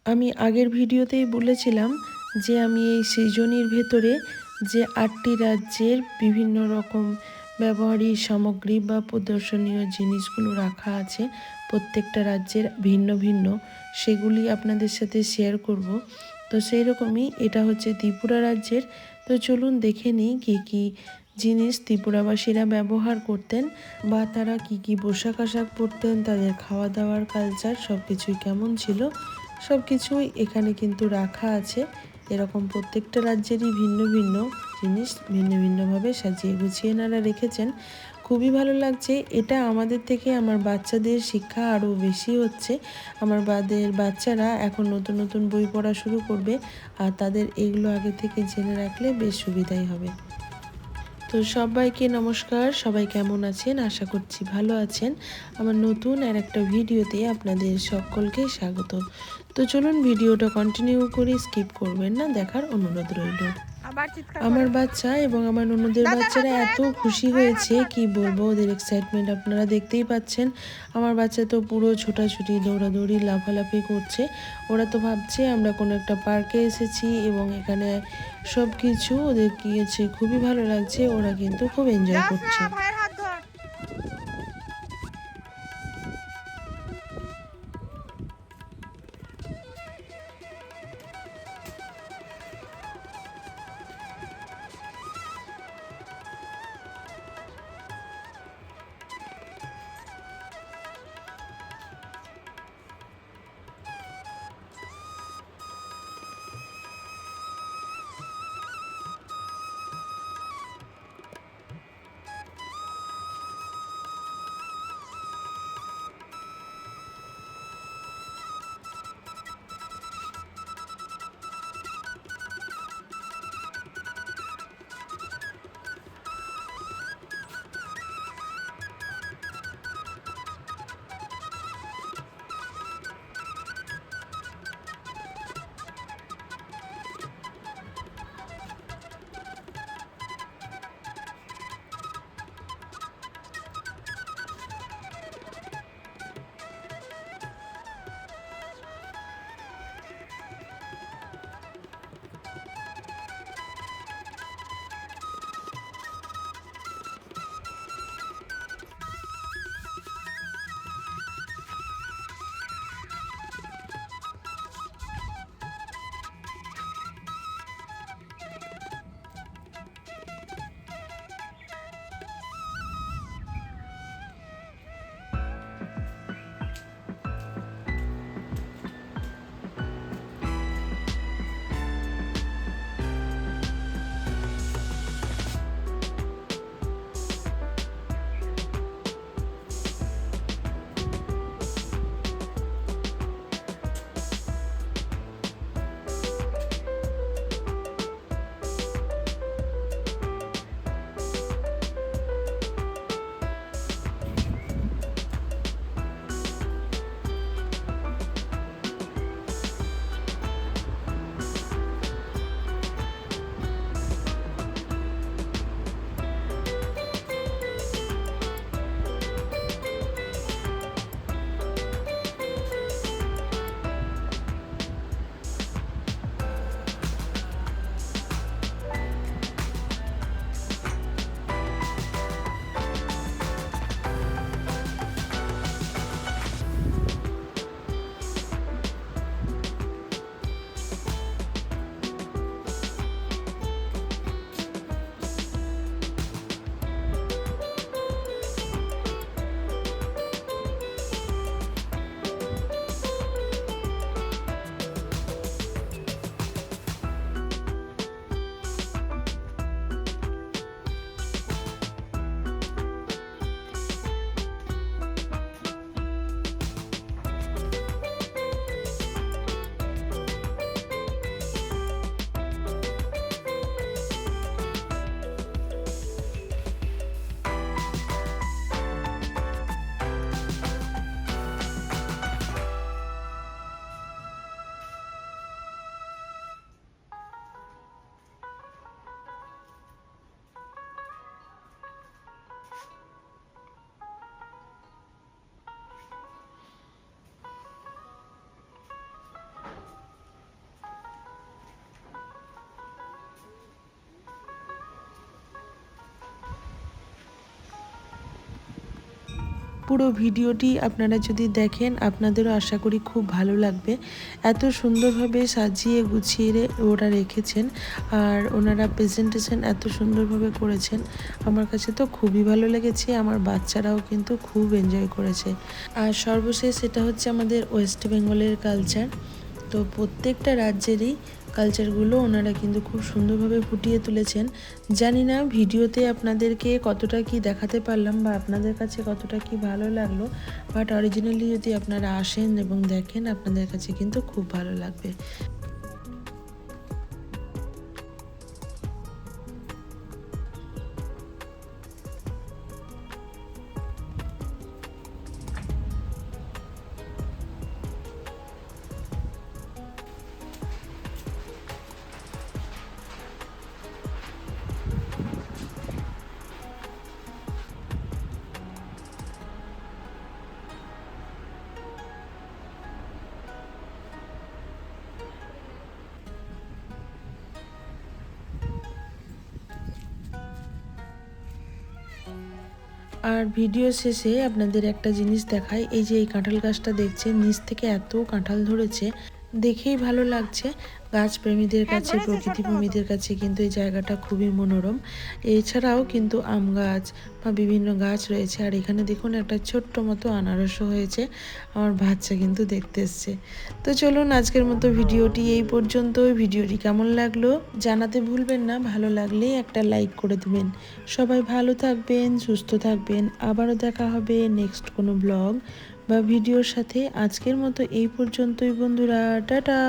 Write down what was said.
আমি আগের ভিডিওতেই বলেছিলাম যে আমি এই সৃজনীর ভেতরে যে ৮টি রাজ্যের বিভিন্ন রকম ব্যবহারিক সামগ্রী বা প্রদর্শনীয় জিনিসগুলো রাখা আছে, প্রত্যেকটা রাজ্যের ভিন্ন ভিন্ন, সেগুলি আপনাদের সাথে শেয়ার করব। তো সেই রকমই এটা হচ্ছে ত্রিপুরা রাজ্যের। তো চলুন দেখে নিই কী কী জিনিস ত্রিপুরাবাসীরা ব্যবহার করতেন বা তারা কি কি পোশাক আশাক পরতেন, তাদের খাওয়া দাওয়ার কালচার সব কিছুই কেমন ছিল, সব কিছুই এখানে কিন্তু রাখা আছে। এরকম প্রত্যেকটা রাজ্যেরই ভিন্ন ভিন্ন জিনিস ভিন্ন ভিন্নভাবে সাজিয়ে গুছিয়ে এনারা রেখেছেন। খুবই ভালো লাগছে। এটা আমাদের থেকে আমার বাচ্চাদের শিক্ষা আরও বেশি হচ্ছে। আমার বাচ্চারা এখন নতুন নতুন বই পড়া শুরু করবে, আর তাদের এগুলো আগে থেকে জেনে রাখলে বেশ সুবিধাই হবে। তো সবাইকে নমস্কার, সবাই কেমন আছেন? আশা করছি ভালো আছেন। আমার নতুন আর একটা ভিডিওতে আপনাদের সকলকে স্বাগত। তো চলুন ভিডিওটা কন্টিনিউ করি, স্কিপ করবেন না, দেখার অনুরোধ রইল। আমার বাচ্চা এবং আমার ননদের বাচ্চারা এত খুশি হয়েছে কি বলবো, ওদের এক্সাইটমেন্ট আপনারা দেখতেই পাচ্ছেন। আমার বাচ্চা তো পুরো ছোটাছুটি দৌড়াদৌড়ি লাফালাফি করছে। ওরা তো ভাবছে আমরা কোনো একটা পার্কে এসেছি এবং এখানে সব কিছু ওদের গিয়েছে, খুবই ভালো লাগছে, ওরা কিন্তু খুব এনজয় করছে। পুরো ভিডিওটি আপনারা যদি দেখেন আপনাদেরও আশা করি খুব ভালো লাগবে। এত সুন্দরভাবে সাজিয়ে গুছিয়ে ওরা রেখেছেন আর ওনারা প্রেজেন্টেশন এত সুন্দরভাবে করেছেন, আমার কাছে তো খুবই ভালো লেগেছে। আমার বাচ্চারাও কিন্তু খুব এনজয় করেছে। আর সর্বশেষ এটা হচ্ছে আমাদের ওয়েস্ট বেঙ্গলের কালচার। তো প্রত্যেকটা রাজ্যেরই কালচারগুলো ওনারা কিন্তু খুব সুন্দরভাবে ফুটিয়ে তুলেছেন। জানি না ভিডিওতে আপনাদেরকে কতটা কি দেখাতে পারলাম বা আপনাদের কাছে কতটা কি ভালো লাগলো, বাট অরিজিনালি যদি আপনারা আসেন এবং দেখেন আপনাদের কাছে কিন্তু খুব ভালো লাগবে। আর ভিডিও শেষে আপনাদের একটা জিনিস দেখাই, এই যে এই কাঁঠাল গাছটা দেখছেন, নিচ থেকে এত কাঁঠাল ধরেছে, দেখেই ভালো লাগছে। গাছ প্রেমীদের কাছে, প্রকৃতি প্রেমীদের কাছে কিন্তু এই জায়গাটা খুবই মনোরম। এছাড়াও কিন্তু আম গাছ বা বিভিন্ন গাছ রয়েছে। আর এখানে দেখুন একটা ছোট্ট মতো আনারসও হয়েছে, আমার বাচ্চা কিন্তু দেখতে এসছে। তো চলুন আজকের মতো ভিডিওটি এই পর্যন্ত। ভিডিওটি কেমন লাগলো জানাতে ভুলবেন না, ভালো লাগলে একটা লাইক করে দেবেন। সবাই ভালো থাকবেন, সুস্থ থাকবেন। আবারও দেখা হবে নেক্সট কোনো ব্লগ বা ভিডিওর সাথে। আজকের মতো এই পর্যন্তই বন্ধুরা, টাটা।